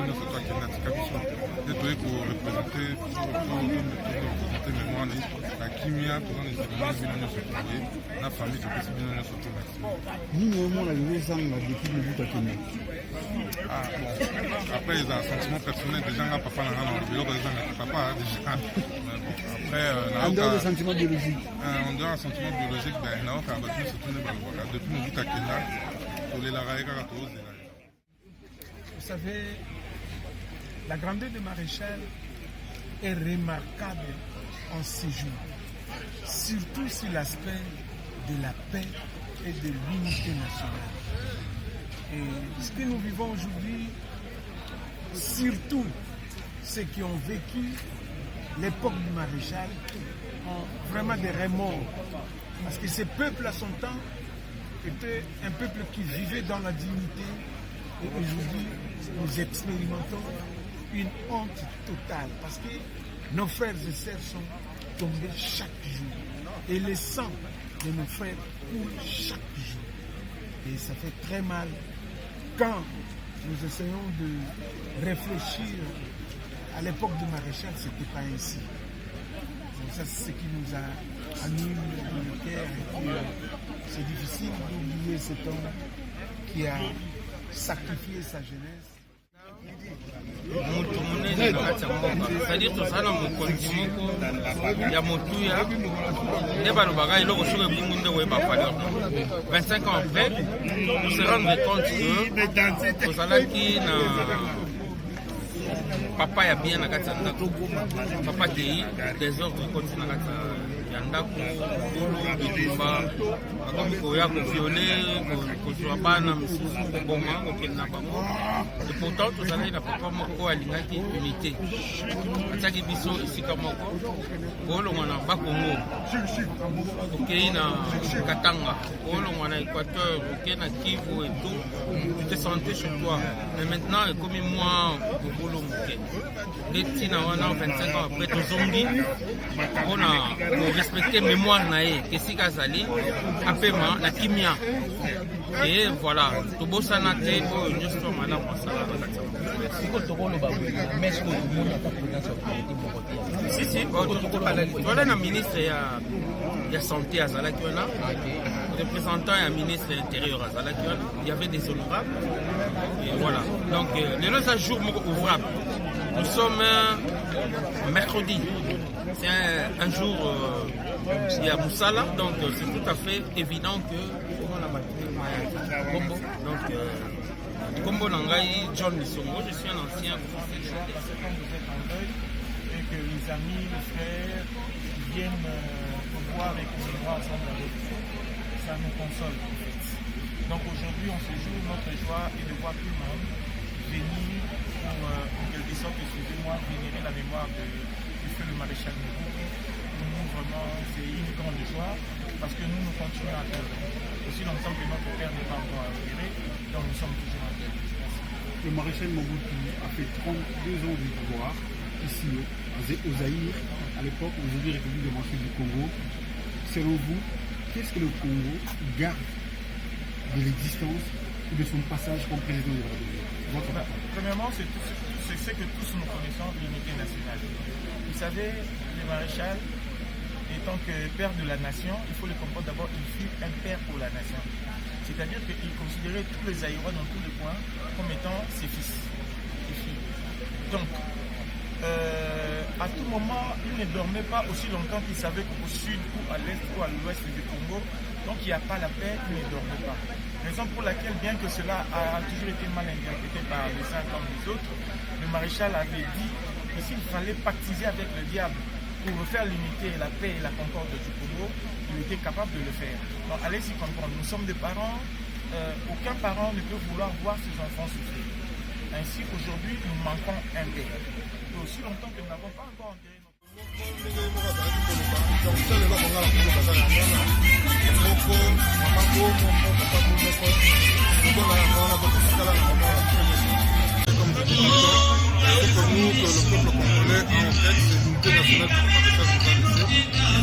nyonso toakendaka biso nde toyei korepresente mémoire na kimia toza na eseremoni bino nyonso toye na famille topesi bino nyonso to merci nini omona ezozanga depuis mobutu akende après eza sentiment personnel déjà nga papa na nga na biloko ezangaka papa déjà après en dehors de sentiment biologique en dehors de sentiment biologique naokaka bato nyonso tone balobaka depuis mobutu akenda tolelaka ye kaka tozela. Vous savez, la grandeur de Maréchal est remarquable en séjour, surtout sur l'aspect de la paix et de l'unité nationale. Et ce que nous vivons aujourd'hui, surtout ceux qui ont vécu l'époque du Maréchal, ont vraiment des remords. Parce que ces peuples à son temps étaient un peuple qui vivait dans la dignité. Et aujourd'hui, nous expérimentons une honte totale parce que nos frères et sœurs sont tombés chaque jour. Et le sang de nos frères coule chaque jour. Et ça fait très mal quand nous essayons de réfléchir à l'époque du Maréchal, ce n'était pas ainsi. Donc ça, c'est ce qui nous a animé le cœur. Et puis, c'est difficile d'oublier cet homme qui a sacrifié sa jeunesse. C'est-à-dire que ça, il y a Motuya, il y a Balobara, il y a 25 ans après, on se rend compte que Kozalaki papa ya bien na kati ya ndako papa tei désordre continue na kati ya ndako bolo bitumba bakomi koya koviole kozwa bana misusu koboma kokende na bango et pourtant tozalaki na papa moko oyo alingaki unité atiaki biso esika moko koolongwa na bakongo okei na katanga koolongwa na équateur okei na kivu et tout tu te sentais chez toi mais maintenant ekomi moi bobolo moke ndetina wana 25 ans après tozongi mpona korespecte mémoire na ye esika azali apema na kimia et voilà tobosana te oyo nyonso to malamu asala na kati si toala na ministre ya santé azalaki wana représentant et ministre intérieur azalaki wana il y avait des honorables et voilà donc lelo eza jour moko ouvrable. Nous sommes mercredi, c'est un jour il y a Moussala, donc c'est tout à fait évident que Kombo, donc Kombo Nangai, John Nisongo, je suis un ancien officier. Et que les amis, les frères viennent voir et qu'on se voit ensemble avec eux, ça nous console en fait. Donc aujourd'hui on se joue, notre joie est de voir tout le monde venir pour en quelque sorte, excusez-moi, vénérer la mémoire du feu le maréchal Mobutu. Pour nous, vraiment, c'est une grande joie parce que nous continuons à faire. Aussi longtemps que notre père n'est pas encore arrivé, donc nous sommes toujours en guerre. Le maréchal Mobutu a fait 32 ans de pouvoir ici au Zaïre, à l'époque, aujourd'hui République démocratique du Congo. Selon vous, qu'est-ce que le Congo garde de l'existence ou de son passage comme président de la République? Premièrement, c'est ce que tous nous connaissons, l'unité nationale. Vous savez, le maréchal, étant que père de la nation, il faut le comprendre d'abord, il fut un père pour la nation. C'est-à-dire qu'il considérait tous les Aïrois dans tous les coins comme étant ses fils et filles. Donc, à tout moment, il ne dormait pas aussi longtemps qu'il savait qu'au sud ou à l'est ou à l'ouest du Congo, donc il n'y a pas la paix, il ne dormait pas. Raison pour laquelle, bien que cela a toujours été mal interprété par les uns comme les autres, le maréchal avait dit que s'il fallait pactiser avec le diable pour refaire l'unité, la paix et la concorde du Congo, il était capable de le faire. Donc allez-y comprendre, nous sommes des parents, aucun parent ne peut vouloir voir ses enfants souffrir. Ainsi, aujourd'hui, nous manquons un père. Et aussi longtemps que nous n'avons pas encore enterré notre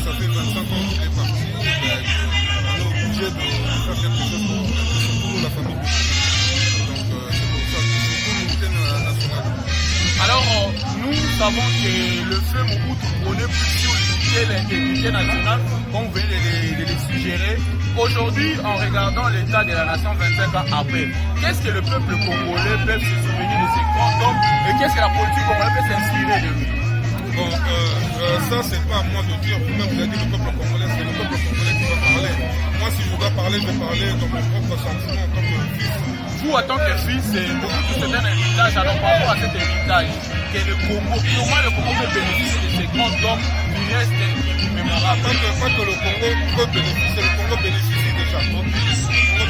ça fait 25 ans qu'il est parti, on est obligé de faire quelque chose pour la famille. Donc c'est pour ça que c'est une unité nationale. savons que le feu Mobutu prenait plus sur l'unité nationale, comme vous venez de les suggérer. Aujourd'hui, en regardant l'état de la nation 25 ans après, qu'est-ce que le peuple congolais peut se souvenir de ces grands hommes et qu'est-ce que la politique congolaise peut s'inspirer de lui? Bon, ça, c'est pas à moi de dire. Vous-même, vous avez dit le peuple congolais, c'est le peuple congolais qui va parler. Moi, si je dois parler, je vais parler dans mon propre sentiment en tant que fils. Vous, en tant que fils, c'est un héritage. Alors, par rapport à cet héritage, que le Congo, comment le Congo peut bénéficier de ces grands hommes qui restent immémorables? Pas que le Congo peut bénéficier, le Congo bénéficie déjà. Le Congo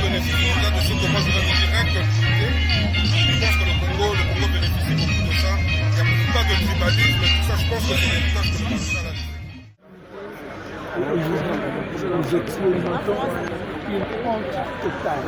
bénéficie déjà de ce que moi, je vais vous dire. Je pense que le Congo bénéficie beaucoup de ça. Il n'y a pas de tribalisme, tout ça, je pense que c'est l'héritage que le Congo a laissé. Aujourd'hui, nous expérimentons une honte totale.